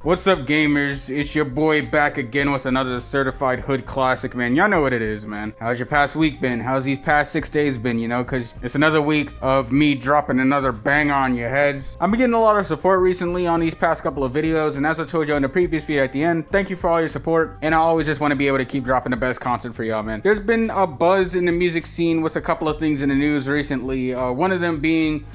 What's up, gamers? It's your boy back again with another certified hood classic, man. Y'all know what it is, man. How's your past week been? How's these past 6 days been, you know? Because it's another week of me dropping another banger on your heads. I've been getting a lot of support recently on these past couple of videos, and as I told you in the previous video at the end, thank you for all your support, and I always just want to be able to keep dropping the best content for y'all, man. There's been a buzz in the music scene with a couple of things in the news recently. One of them being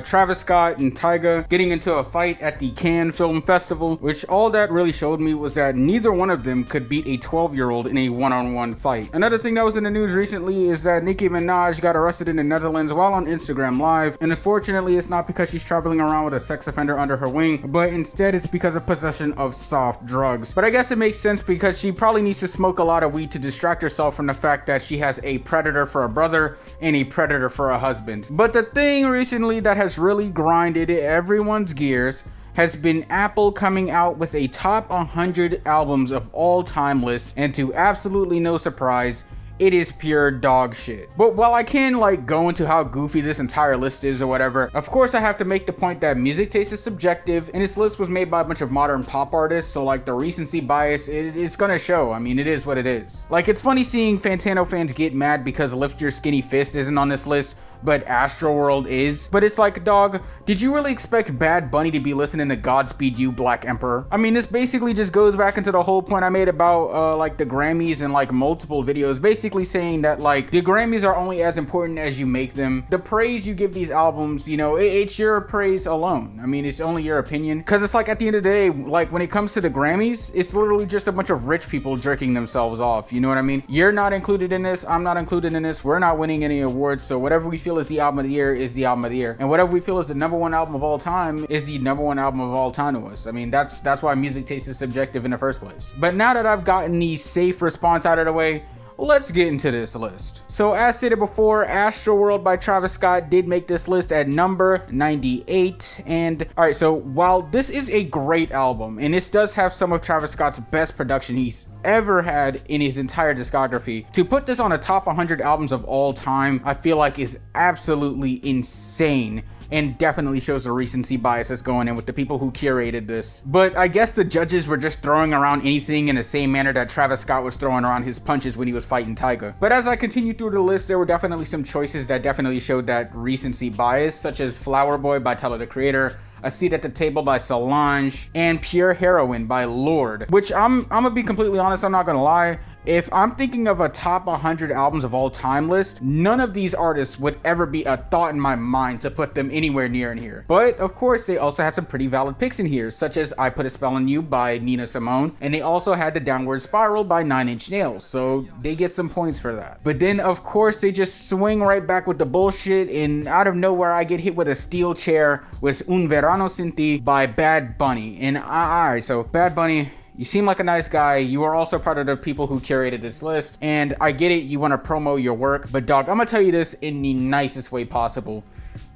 Travis Scott and Tyga getting into a fight at the Cannes Film Festival, which all that really showed me was that neither one of them could beat a 12-year-old in a one-on-one fight. Another thing that was in the news recently is that Nicki Minaj got arrested in the Netherlands while on Instagram Live, and unfortunately it's not because she's traveling around with a sex offender under her wing, but instead it's because of possession of soft drugs. But I guess it makes sense because she probably needs to smoke a lot of weed to distract herself from the fact that she has a predator for a brother and a predator for a husband. But the thing recently that has really grinded everyone's gears has been Apple coming out with a top 100 albums of all time list, and to absolutely no surprise, it is pure dog shit. But while I can go into how goofy this entire list is or whatever, of course I have to make the point that music taste is subjective, and this list was made by a bunch of modern pop artists, so the recency bias, it's gonna show. I mean, it is what it is. It's funny seeing Fantano fans get mad because Lift Your Skinny Fist isn't on this list, but Astroworld is. But it's like, dog, did you really expect Bad Bunny to be listening to Godspeed You, Black Emperor? I mean, this basically just goes back into the whole point I made about the Grammys and multiple videos, basically saying that the Grammys are only as important as you make them. The praise you give these albums, it's your praise alone. I mean, it's only your opinion, because it's at the end of the day, when it comes to the Grammys, it's literally just a bunch of rich people jerking themselves off, you know what I mean? You're not included in this, I'm not included in this, we're not winning any awards, so whatever we feel is the album of the year is the album of the year, and whatever we feel is the #1 album of all time is the #1 album of all time to us. I mean, that's why music taste is subjective in the first place. But now that I've gotten the safe response out of the way, let's get into this list. So as stated before, Astroworld by Travis Scott did make this list at number 98. And alright, so while this is a great album, and this does have some of Travis Scott's best production he's ever had in his entire discography, to put this on a top 100 albums of all time, I feel like is absolutely insane, and definitely shows the recency bias that's going in with the people who curated this. But I guess the judges were just throwing around anything in the same manner that Travis Scott was throwing around his punches when he was fighting Tyga. But as I continued through the list, there were definitely some choices that definitely showed that recency bias, such as Flower Boy by Tyler the Creator, A Seat at the Table by Solange, and Pure Heroine by Lorde. Which I'm gonna be completely honest, I'm not gonna lie, if I'm thinking of a top 100 albums of all time list, none of these artists would ever be a thought in my mind to put them anywhere near in here. But of course, they also had some pretty valid picks in here, such as I Put a Spell on You by Nina Simone, and they also had The Downward Spiral by 9 Inch Nails, so they get some points for that. But then of course they just swing right back with the bullshit, and out of nowhere I get hit with a steel chair with Un Verano Sin Ti by Bad Bunny. And alright, so Bad Bunny, you seem like a nice guy. You are also part of the people who curated this list, and I get it, you want to promo your work, but dog, I'm gonna tell you this in the nicest way possible.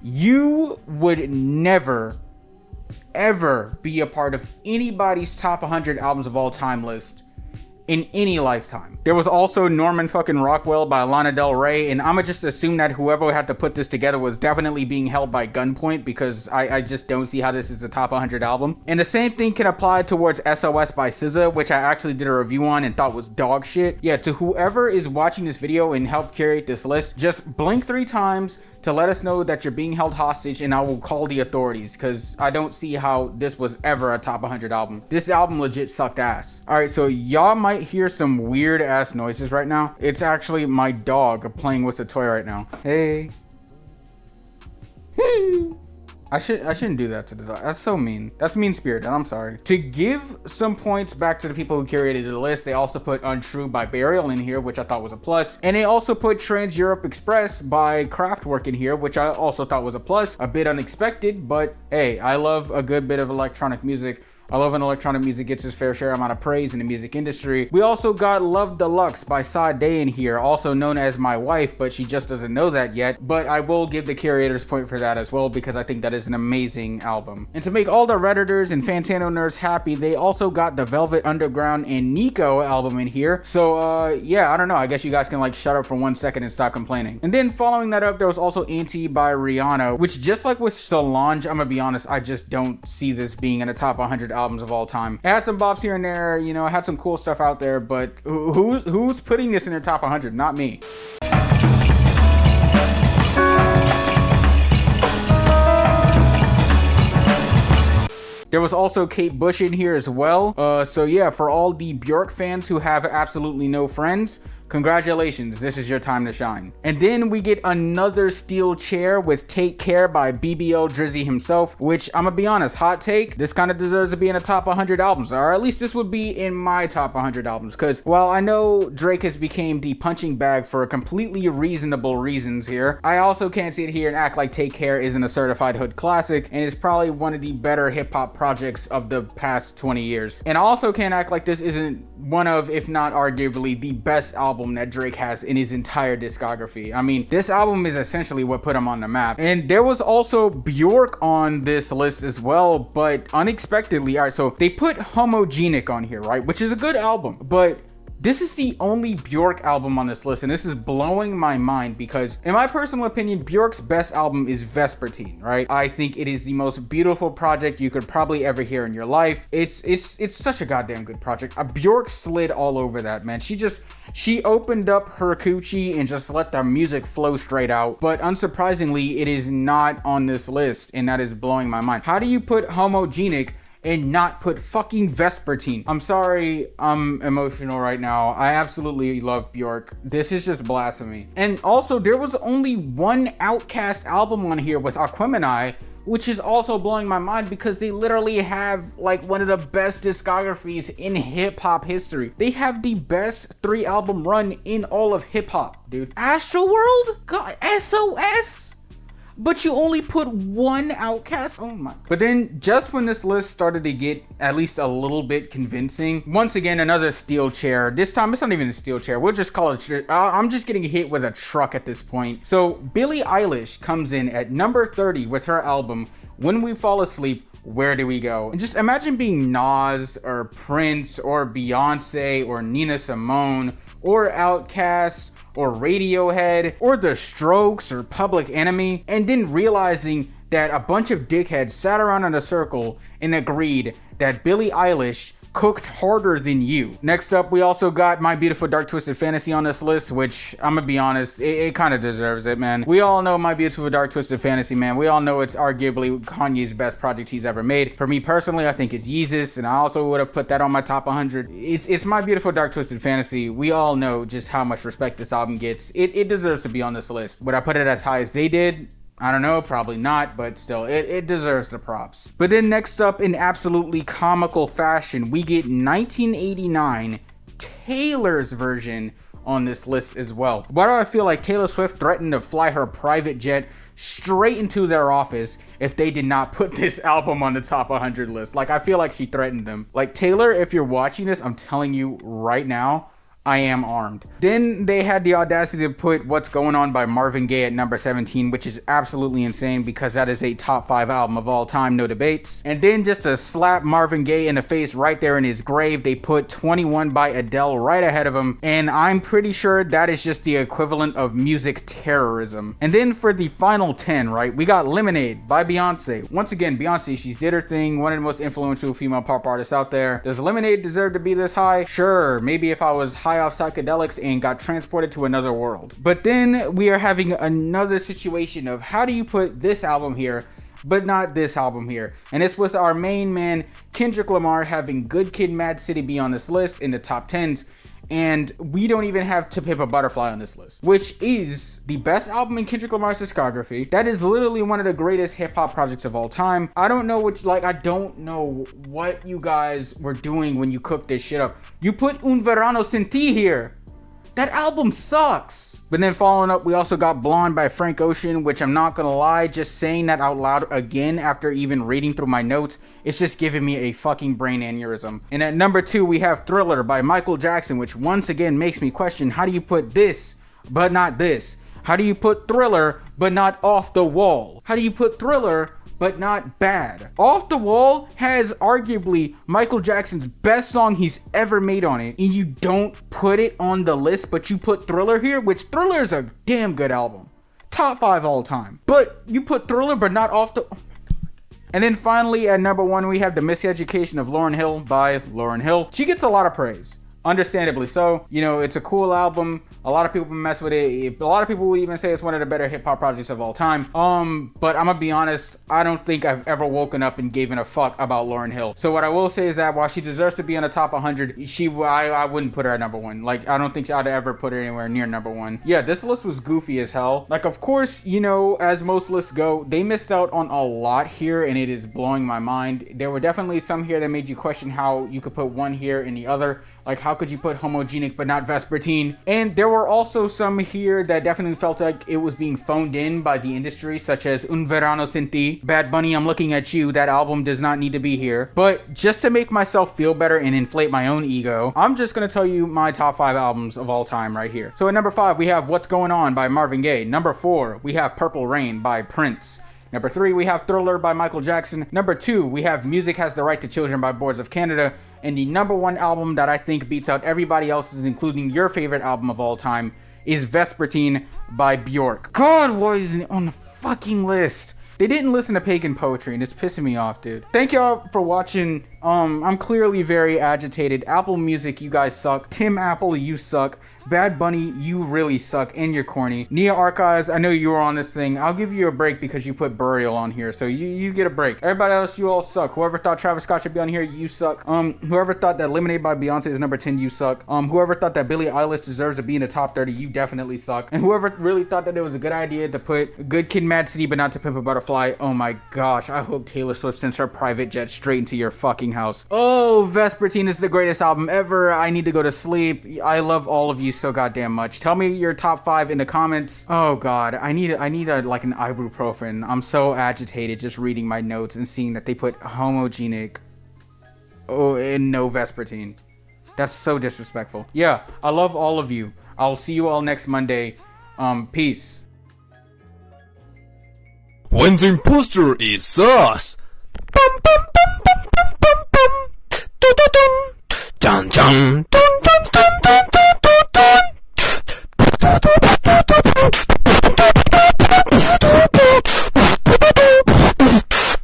You would never, ever be a part of anybody's top 100 albums of all time list in any lifetime. There was also Norman fucking Rockwell by Lana Del Rey, and I'ma just assume that whoever had to put this together was definitely being held by gunpoint, because I just don't see how this is a top 100 album. And the same thing can apply towards SOS by SZA, which I actually did a review on and thought was dog shit. Yeah, to whoever is watching this video and helped curate this list, just blink 3 times to let us know that you're being held hostage, and I will call the authorities, because I don't see how this was ever a top 100 album. This album legit sucked ass. Alright, so y'all might hear some weird ass noises right now. It's actually my dog playing with a toy right now. Hey. Hey. I shouldn't do that to the dog. That's so mean. That's mean-spirited. I'm sorry. To give some points back to the people who curated the list, they also put Untrue by Burial in here, which I thought was a plus. And they also put Trans Europe Express by Kraftwerk in here, which I also thought was a plus. A bit unexpected, but hey, I love a good bit of electronic music. I love when electronic music gets its fair share amount of praise in the music industry. We also got Love Deluxe by Sade in here, also known as My Wife, but she just doesn't know that yet. But I will give the curator's point for that as well, because I think that is an amazing album. And to make all the Redditors and Fantano nerds happy, they also got the Velvet Underground and Nico album in here. So yeah, I don't know, I guess you guys can shut up for 1 second and stop complaining. And then following that up, there was also Anti by Rihanna, which just like with Solange, I'm gonna be honest, I just don't see this being in a top 100 albums of all time. It had some bops here and there, you know, it had some cool stuff out there, but who's putting this in their top 100? Not me. There was also Kate Bush in here as well. So yeah, for all the Bjork fans who have absolutely no friends, congratulations, this is your time to shine. And then we get another steel chair with Take Care by BBL Drizzy himself, which I'm gonna be honest, hot take, this kind of deserves to be in the top 100 albums, or at least this would be in my top 100 albums, because while I know Drake has became the punching bag for completely reasonable reasons here, I also can't sit here and act like Take Care isn't a certified hood classic and is probably one of the better hip-hop projects of the past 20 years. And I also can't act like this isn't one of, if not arguably, the best album that Drake has in his entire discography. I mean, this album is essentially what put him on the map. And there was also Bjork on this list as well, but unexpectedly, all right, so they put Homogenic on here, right, which is a good album, but this is the only Bjork album on this list, and this is blowing my mind because, in my personal opinion, Bjork's best album is Vespertine, right? I think it is the most beautiful project you could probably ever hear in your life. It's such a goddamn good project. Bjork slid all over that, man. She opened up her coochie and just let the music flow straight out. But unsurprisingly, it is not on this list, and that is blowing my mind. How do you put Homogenic and not put fucking Vespertine? I'm sorry, I'm emotional right now. I absolutely love Bjork. This is just blasphemy. And also, there was only one Outkast album on here with Aquemini, which is also blowing my mind because they literally have like one of the best discographies in hip-hop history. They have the best 3-album run in all of hip-hop, dude. Astroworld? God, SOS? But you only put one Outkast? Oh my. But then just when this list started to get at least a little bit convincing, once again, another steel chair. This time, it's not even a steel chair. We'll just call it, I'm just getting hit with a truck at this point. So Billie Eilish comes in at number 30 with her album, When We Fall Asleep, Where Do We Go? And just imagine being Nas or Prince or Beyonce or Nina Simone or Outkast or Radiohead or The Strokes or Public Enemy, and then realizing that a bunch of dickheads sat around in a circle and agreed that Billie Eilish cooked harder than you. Next up, we also got My Beautiful Dark Twisted Fantasy on this list, which I'm gonna be honest, it kind of deserves it, man. We all know My Beautiful Dark Twisted Fantasy, man. We all know it's arguably Kanye's best project he's ever made. For me personally, I think it's Yeezus, and I also would have put that on my top 100. It's My Beautiful Dark Twisted Fantasy. We all know just how much respect this album gets. It deserves to be on this list. Would I put it as high as they did? I don't know, probably not, but still, it deserves the props. But then next up, in absolutely comical fashion, we get 1989 Taylor's version on this list as well. Why do I feel like Taylor Swift threatened to fly her private jet straight into their office if they did not put this album on the top 100 list? Like, I feel like she threatened them. Like, Taylor, if you're watching this, I'm telling you right now, I am armed. Then they had the audacity to put What's Going On by Marvin Gaye at number 17, which is absolutely insane because that is a top 5 album of all time, no debates. And then just to slap Marvin Gaye in the face right there in his grave, they put 21 by Adele right ahead of him, and I'm pretty sure that is just the equivalent of music terrorism. And then for the final 10, right, we got Lemonade by Beyonce. Once again, Beyonce, she's did her thing, one of the most influential female pop artists out there. Does Lemonade deserve to be this high? Sure, maybe if I was high off psychedelics and got transported to another world. But then we are having another situation of how do you put this album here but not this album here? And it's with our main man Kendrick Lamar having Good Kid, Mad City be on this list in the top 10s, and we don't even have To Pimp a Butterfly on this list, which is the best album in Kendrick Lamar's discography. That is literally one of the greatest hip-hop projects of all time. I don't know what you guys were doing when you cooked this shit up. You put Un Verano Sin Ti here. That album sucks. But then following up, we also got Blonde by Frank Ocean, which I'm not gonna lie, just saying that out loud again after even reading through my notes, it's just giving me a fucking brain aneurysm. And at number 2, we have Thriller by Michael Jackson, which once again makes me question, how do you put this but not this? How do you put Thriller but not Off the Wall? How do you put Thriller but not Bad? Off the Wall has arguably Michael Jackson's best song he's ever made on it, and you don't put it on the list, but you put Thriller here, which Thriller is a damn good album. Top 5 all time. But you put Thriller but not Off the... And then finally at number 1 we have The Miseducation of Lauryn Hill by Lauryn Hill. She gets a lot of praise. Understandably so. You know, it's a cool album. A lot of people mess with it. A lot of people would even say it's one of the better hip hop projects of all time. But I'm gonna be honest, I don't think I've ever woken up and given a fuck about Lauryn Hill. So what I will say is that while she deserves to be on the top 100, I wouldn't put her at number 1. Like, I don't think I'd ever put her anywhere near number 1. Yeah, this list was goofy as hell. Like, of course, you know, as most lists go, they missed out on a lot here, and it is blowing my mind. There were definitely some here that made you question how you could put one here and the other. Like, how could you put Homogenic but not Vespertine? And there were also some here that definitely felt like it was being phoned in by the industry, such as Un Verano Sin Ti. Bad Bunny, I'm Looking at You. That album does not need to be here. But just to make myself feel better and inflate my own ego, I'm just gonna tell you my top 5 albums of all time right here. So at number 5, we have What's Going On by Marvin Gaye. Number 4, we have Purple Rain by Prince. Number 3, we have Thriller by Michael Jackson. Number 2, we have Music Has the Right to Children by Boards of Canada. And the number 1 album that I think beats out everybody else's, including your favorite album of all time, is Vespertine by Bjork. God, why isn't it on the fucking list? They didn't listen to pagan poetry, and it's pissing me off, dude. Thank y'all for watching. I'm clearly very agitated. Apple Music, you guys suck. Tim Apple, you suck. Bad Bunny, you really suck, and you're corny. Nia Archives, I know you were on this thing. I'll give you a break because you put Burial on here, so you get a break. Everybody else, you all suck. Whoever thought Travis Scott should be on here, you suck. Whoever thought that Lemonade by Beyonce is number 10, you suck. Whoever thought that Billie Eilish deserves to be in the top 30, you definitely suck. And whoever really thought that it was a good idea to put Good Kid, Mad City, but not To Pimp a Butterfly, oh my gosh, I hope Taylor Swift sends her private jet straight into your fucking house. Oh, Vespertine is the greatest album ever. I need to go to sleep. I love all of you so goddamn much. Tell me your top 5 in the comments. Oh god, I need like an ibuprofen. I'm so agitated just reading my notes and seeing that they put Homogenic and no Vespertine. That's so disrespectful. Yeah, I love all of you. I'll see you all next Monday. Peace. When the imposter is us. Bum bum bum bum bum bum bum. Dun dun dun. Dun dun.